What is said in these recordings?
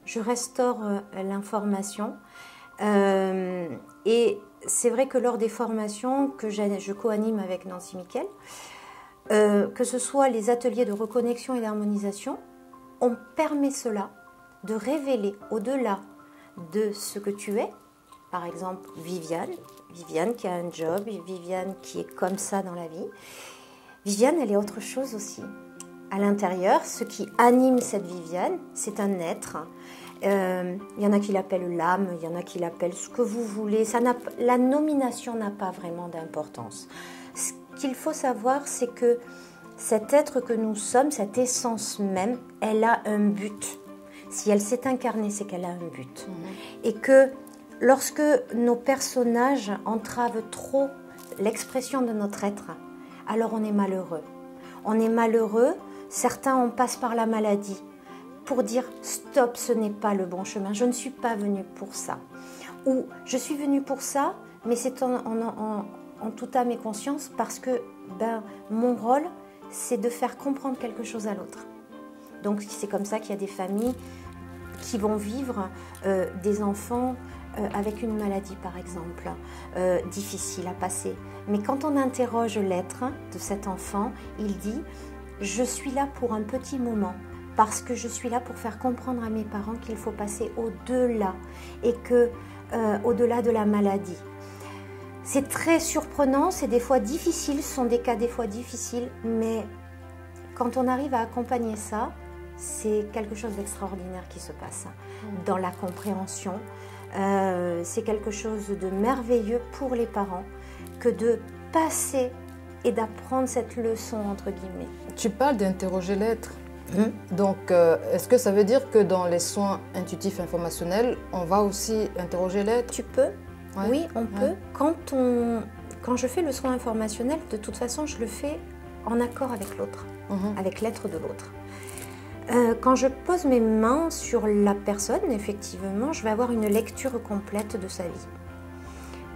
Je restaure l'information et c'est vrai que lors des formations que je co-anime avec Nancy Miquel, que ce soit les ateliers de reconnexion et d'harmonisation, on permet cela de révéler au-delà de ce que tu es, par exemple Viviane qui a un job, Viviane qui est comme ça dans la vie. Viviane, elle est autre chose aussi. À l'intérieur, ce qui anime cette Viviane, c'est un être. Il y en a qui l'appellent l'âme, il y en a qui l'appellent ce que vous voulez. La nomination n'a pas vraiment d'importance. Ce qu'il faut savoir, c'est que cet être que nous sommes, cette essence même, elle a un but. Si elle s'est incarnée, c'est qu'elle a un but. Et que lorsque nos personnages entravent trop l'expression de notre être, alors on est malheureux. On est malheureux, certains on passe par la maladie pour dire stop, ce n'est pas le bon chemin, je ne suis pas venue pour ça. Ou je suis venue pour ça, mais c'est en toute âme et conscience parce que mon rôle, c'est de faire comprendre quelque chose à l'autre. Donc c'est comme ça qu'il y a des familles qui vont vivre des enfants avec une maladie par exemple, difficile à passer. Mais quand on interroge l'être de cet enfant, il dit « Je suis là pour un petit moment ». Parce que je suis là pour faire comprendre à mes parents qu'il faut passer au-delà et que au-delà de la maladie. C'est très surprenant, c'est des fois difficile, ce sont des cas des fois difficiles, mais quand on arrive à accompagner ça, c'est quelque chose d'extraordinaire qui se passe dans la compréhension. C'est quelque chose de merveilleux pour les parents que de passer et d'apprendre cette leçon entre guillemets. Tu parles d'interroger l'être. Donc, est-ce que ça veut dire que dans les soins intuitifs informationnels, on va aussi interroger l'être? Tu peux, ouais. Oui, on peut. Quand je fais le soin informationnel, de toute façon, je le fais en accord avec l'autre, avec l'être de l'autre. Quand je pose mes mains sur la personne, effectivement, je vais avoir une lecture complète de sa vie.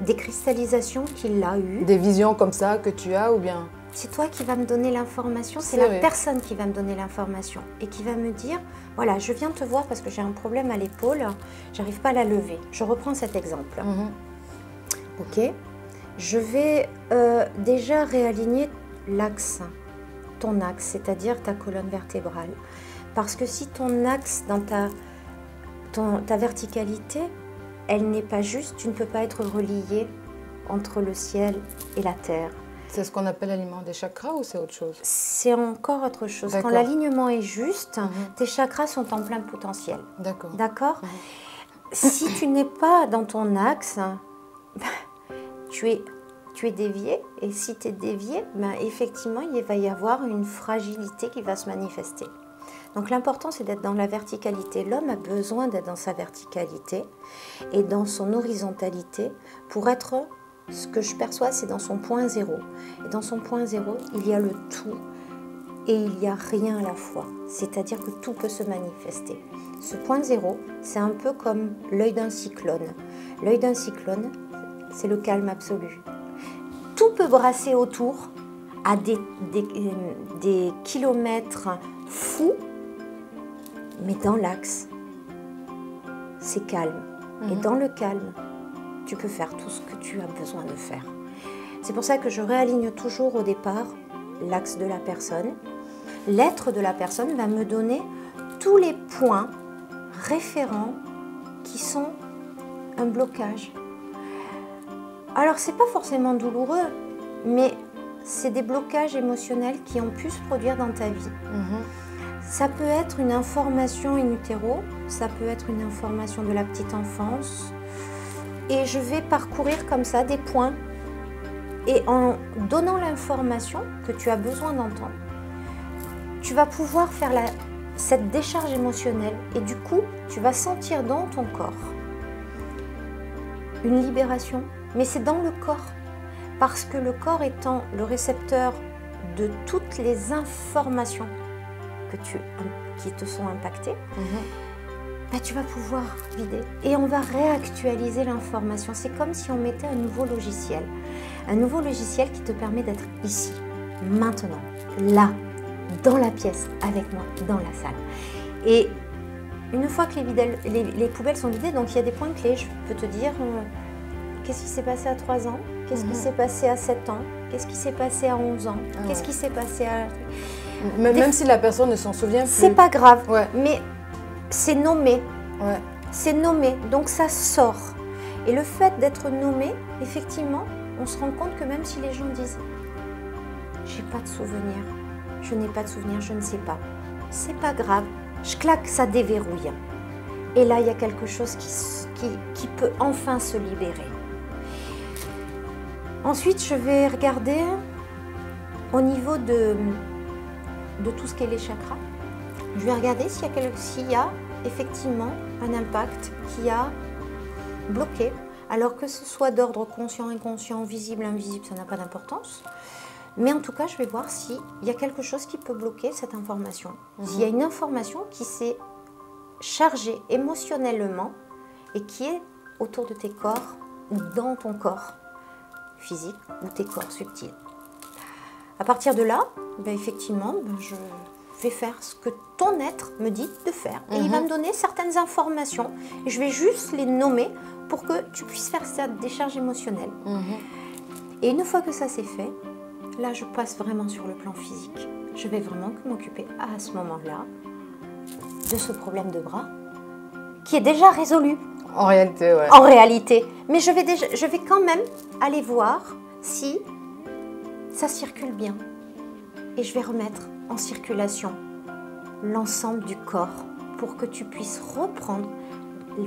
Des cristallisations qu'il a eues. Des visions comme ça que tu as ou bien? C'est toi qui vas me donner l'information, c'est la personne qui va me donner l'information et qui va me dire, voilà, je viens te voir parce que j'ai un problème à l'épaule, j'arrive pas à la lever. Je reprends cet exemple. Ok, je vais déjà réaligner l'axe, ton axe, c'est-à-dire ta colonne vertébrale. Parce que si ton axe dans ta verticalité, elle n'est pas juste, tu ne peux pas être relié entre le ciel et la terre. C'est ce qu'on appelle l'alignement des chakras ou c'est autre chose? C'est encore autre chose. Quand l'alignement est juste, tes chakras sont en plein potentiel. D'accord. D'accord. Si tu n'es pas dans ton axe, tu es dévié. Et si tu es dévié, effectivement, il va y avoir une fragilité qui va se manifester. Donc l'important, c'est d'être dans la verticalité. L'homme a besoin d'être dans sa verticalité et dans son horizontalité pour être... Ce que je perçois, c'est dans son point zéro. Et dans son point zéro, il y a le tout et il n'y a rien à la fois. C'est-à-dire que tout peut se manifester. Ce point zéro, c'est un peu comme l'œil d'un cyclone. L'œil d'un cyclone, c'est le calme absolu. Tout peut brasser autour à des kilomètres fous, mais dans l'axe, c'est calme. Et dans le calme, tu peux faire tout ce que tu as besoin de faire. C'est pour ça que je réaligne toujours au départ l'axe de la personne. L'être de la personne va me donner tous les points référents qui sont un blocage. Alors, c'est pas forcément douloureux, mais c'est des blocages émotionnels qui ont pu se produire dans ta vie. Ça peut être une information in utero, ça peut être une information de la petite enfance, et je vais parcourir comme ça des points. Et en donnant l'information que tu as besoin d'entendre, tu vas pouvoir faire cette décharge émotionnelle. Et du coup, tu vas sentir dans ton corps une libération. Mais c'est dans le corps. Parce que le corps étant le récepteur de toutes les informations qui te sont impactées, bah, tu vas pouvoir vider. Et on va réactualiser l'information. C'est comme si on mettait un nouveau logiciel. Un nouveau logiciel qui te permet d'être ici, maintenant, là, dans la pièce, avec moi, dans la salle. Et une fois que les poubelles sont vidées, donc il y a des points clés, je peux te dire qu'est-ce qui s'est passé à 3 ans, qu'est-ce qui s'est passé à 7 ans, qu'est-ce qui s'est passé à 11 ans, qu'est-ce qui s'est passé à... Même si la personne ne s'en souvient plus. C'est pas grave, Ouais. mais c'est nommé. Ouais. C'est nommé, donc ça sort. Et le fait d'être nommé, effectivement, on se rend compte que même si les gens disent « j'ai pas de souvenir, je n'ai pas de souvenir, je ne sais pas », c'est pas grave, je claque, ça déverrouille. Et là, il y a quelque chose qui peut enfin se libérer. Ensuite, je vais regarder au niveau de tout ce qui est les chakras. Je vais regarder s'il y a effectivement un impact qui a bloqué. Alors que ce soit d'ordre conscient, inconscient, visible, invisible, ça n'a pas d'importance. Mais en tout cas, je vais voir s'il y a quelque chose qui peut bloquer cette information. S'il y a une information qui s'est chargée émotionnellement et qui est autour de tes corps ou dans ton corps physique ou tes corps subtils. À partir de là, ben effectivement, je vais faire ce que ton être me dit de faire. Et il va me donner certaines informations. Et je vais juste les nommer pour que tu puisses faire cette décharge émotionnelle. Et une fois que ça c'est fait, là je passe vraiment sur le plan physique. Je vais vraiment m'occuper à ce moment-là de ce problème de bras qui est déjà résolu. En réalité, ouais. En réalité. Mais je vais quand même aller voir si ça circule bien. Et je vais remettre en circulation l'ensemble du corps pour que tu puisses reprendre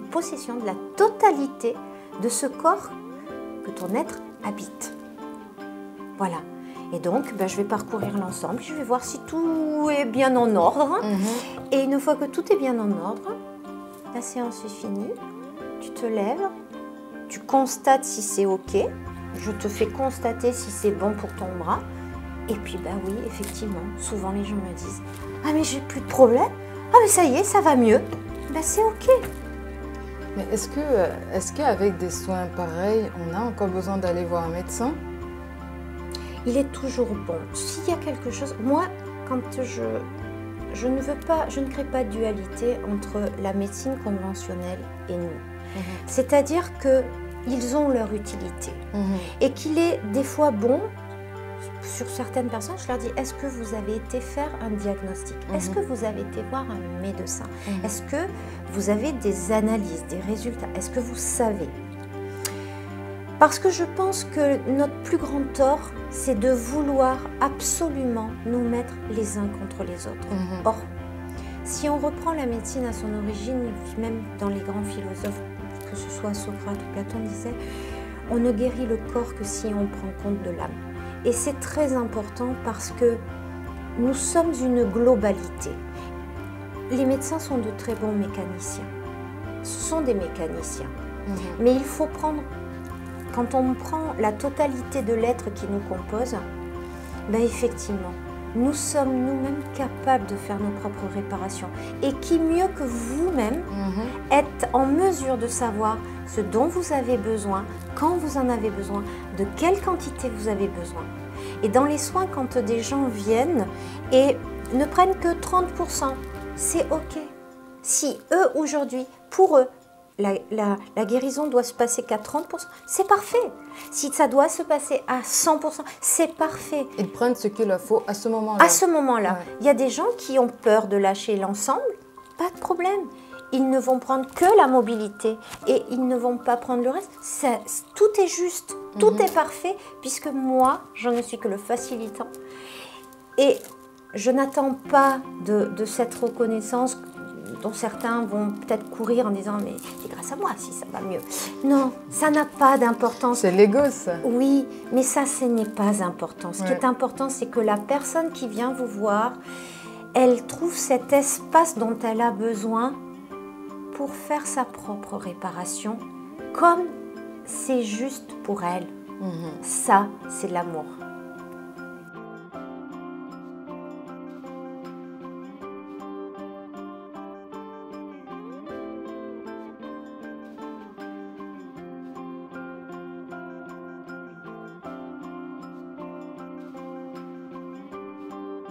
possession de la totalité de ce corps que ton être habite. Voilà. Et donc, je vais parcourir l'ensemble, je vais voir si tout est bien en ordre. Et une fois que tout est bien en ordre, la séance est finie, tu te lèves, tu constates si c'est OK, je te fais constater si c'est bon pour ton bras. Et puis, oui, effectivement, souvent les gens me disent « Ah, mais j'ai plus de problème. Ah, mais ça y est, ça va mieux. » C'est OK. Mais est-ce qu'avec des soins pareils, on a encore besoin d'aller voir un médecin? Il est toujours bon. S'il y a quelque chose... Moi, quand je ne crée pas de dualité entre la médecine conventionnelle et nous. C'est-à-dire qu'ils ont leur utilité. Et qu'il est des fois bon... Sur certaines personnes, je leur dis, est-ce que vous avez été faire un diagnostic? Est-ce que vous avez été voir un médecin? Est-ce que vous avez des analyses, des résultats? Est-ce que vous savez? Parce que je pense que notre plus grand tort, c'est de vouloir absolument nous mettre les uns contre les autres. Or, si on reprend la médecine à son origine, même dans les grands philosophes, que ce soit Socrate ou Platon, disait, on ne guérit le corps que si on prend compte de l'âme. Et c'est très important parce que nous sommes une globalité. Les médecins sont de très bons mécaniciens. Ce sont des mécaniciens. Mais il faut prendre, quand on prend la totalité de l'être qui nous compose, effectivement, nous sommes nous-mêmes capables de faire nos propres réparations. Et qui mieux que vous-même êtes en mesure de savoir ce dont vous avez besoin, quand vous en avez besoin, de quelle quantité vous avez besoin. Et dans les soins, quand des gens viennent et ne prennent que 30%, c'est OK. Si eux, aujourd'hui, pour eux, la guérison doit se passer qu'à 30%, c'est parfait. Si ça doit se passer à 100%, c'est parfait. Ils prennent ce qu'il leur faut à ce moment-là. À ce moment-là. Il y a des gens qui ont peur de lâcher l'ensemble, pas de problème. Ils ne vont prendre que la mobilité et ils ne vont pas prendre le reste. Tout est juste, tout est parfait, puisque moi, je ne suis que le facilitant. Et je n'attends pas de cette reconnaissance dont certains vont peut-être courir en disant « mais c'est grâce à moi si ça va mieux ». Non, ça n'a pas d'importance. C'est l'ego, ça. Oui, mais ça, ce n'est pas important. Ce qui est important, c'est que la personne qui vient vous voir, elle trouve cet espace dont elle a besoin pour faire sa propre réparation, comme c'est juste pour elle. Ça, c'est l'amour.